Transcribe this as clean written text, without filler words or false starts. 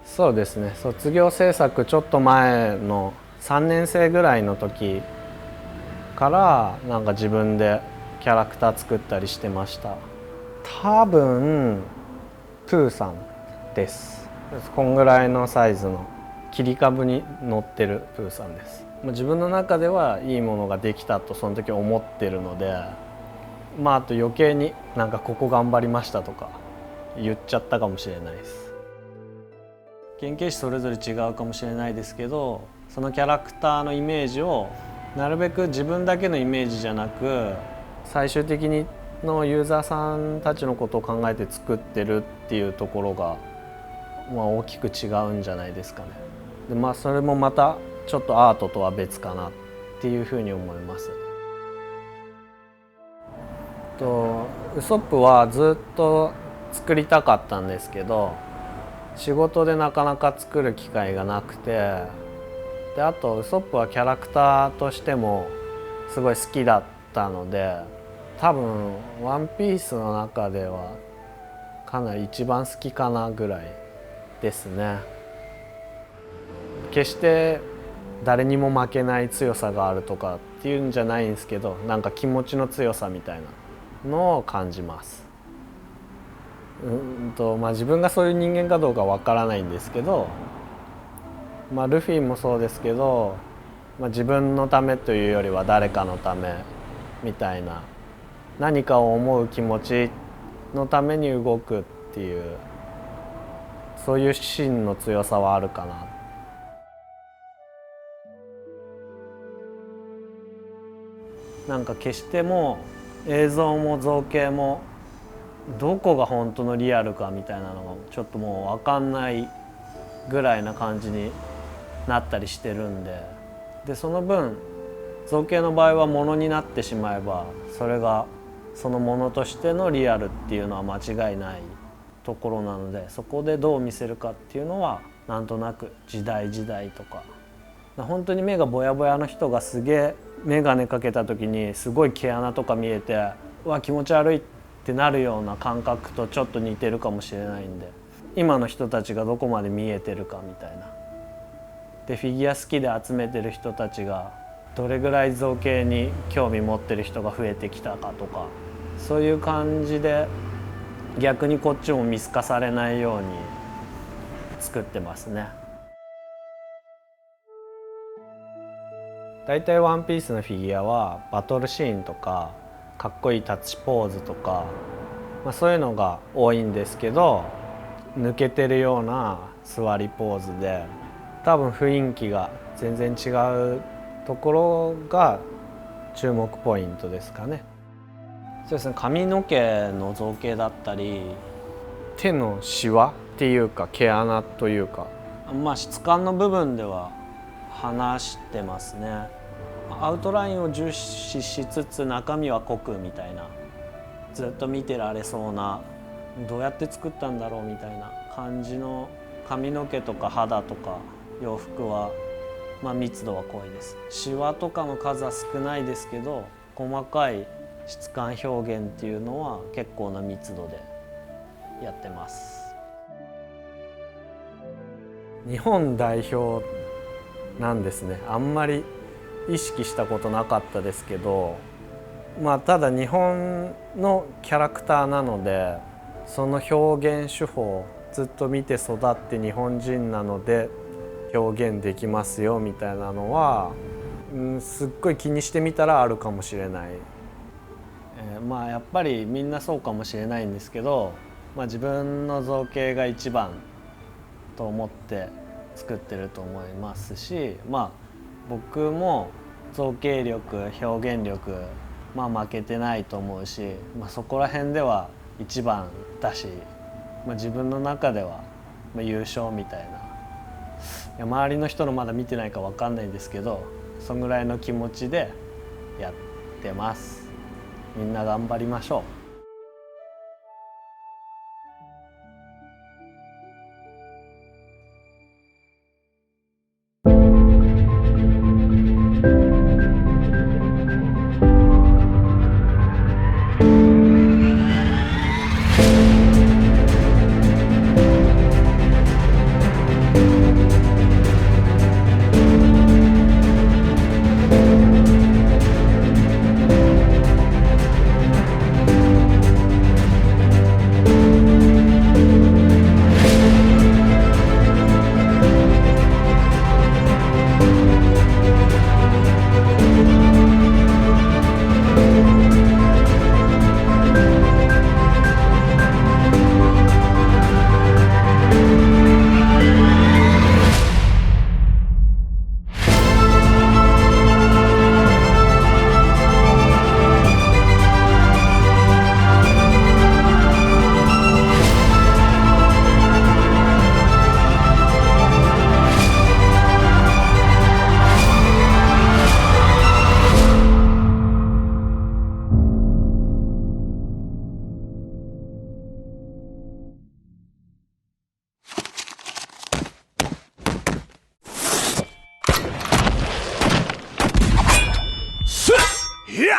そうですね、卒業制作ちょっと前の3年生ぐらいの時からなんか自分でキャラクター作ったりしてました。多分プーさんです。こんぐらいのサイズの切り株に乗ってるプーさんです。自分の中ではいいものができたとその時思ってるので、あと余計になんかここ頑張りましたとか言っちゃったかもしれないです。原型師それぞれ違うかもしれないですけど、そのキャラクターのイメージをなるべく自分だけのイメージじゃなく、最終的にのユーザーさんたちのことを考えて作ってるっていうところが、大きく違うんじゃないですかね。で、それもまたちょっとアートとは別かなっていうふうに思います。ウソップはずっと作りたかったんですけど、仕事でなかなか作る機会がなくて、であとウソップはキャラクターとしてもすごい好きだったので、多分ワンピースの中ではかなり一番好きかなぐらいですね。決して誰にも負けない強さがあるとかっていうんじゃないんですけど、なんか気持ちの強さみたいなのを感じます。自分がそういう人間かどうかわからないんですけど、ルフィもそうですけど、自分のためというよりは誰かのためみたいな、何かを思う気持ちのために動くっていう、そういう芯の強さはあるかな。なんか決しても映像も造形もどこが本当のリアルかみたいなのがちょっともう分かんないぐらいな感じになったりしてるんで、その分造形の場合はものになってしまえば、それがそのものとしてのリアルっていうのは間違いないところなので、そこでどう見せるかっていうのはなんとなく時代時代とか、本当に目がぼやぼやの人がすげえ眼鏡かけた時にすごい毛穴とか見えて、うわ気持ち悪いってなるような感覚とちょっと似てるかもしれないんで、今の人たちがどこまで見えてるかみたいな。でフィギュア好きで集めてる人たちがどれぐらい造形に興味持ってる人が増えてきたかとか、そういう感じで逆にこっちも見透かされないように作ってますね。だいたいワンピースのフィギュアはバトルシーンとかかっこいいタッチポーズとか、そういうのが多いんですけど、抜けてるような座りポーズで多分雰囲気が全然違うところが注目ポイントですかね。そうですね、髪の毛の造形だったり手のシワっていうか毛穴というか、質感の部分では話してますね。アウトラインを重視しつつ中身は濃くみたいな、ずっと見てられそうな、どうやって作ったんだろうみたいな感じの髪の毛とか肌とか洋服は、密度は濃いです。シワとかの数は少ないですけど、細かい質感表現っていうのは結構な密度でやってます。日本代表なんですね。あんまり意識したことなかったですけど、ただ日本のキャラクターなので、その表現手法ずっと見て育って日本人なので表現できますよみたいなのは、すっごい気にしてみたらあるかもしれない。やっぱりみんなそうかもしれないんですけど、自分の造形が一番と思って作ってると思いますし、僕も造形力表現力負けてないと思うし、そこら辺では一番だし、自分の中では優勝みたいな、周りの人のまだ見てないか分かんないんですけど、そんぐらいの気持ちでやってます。みんな頑張りましょう。いや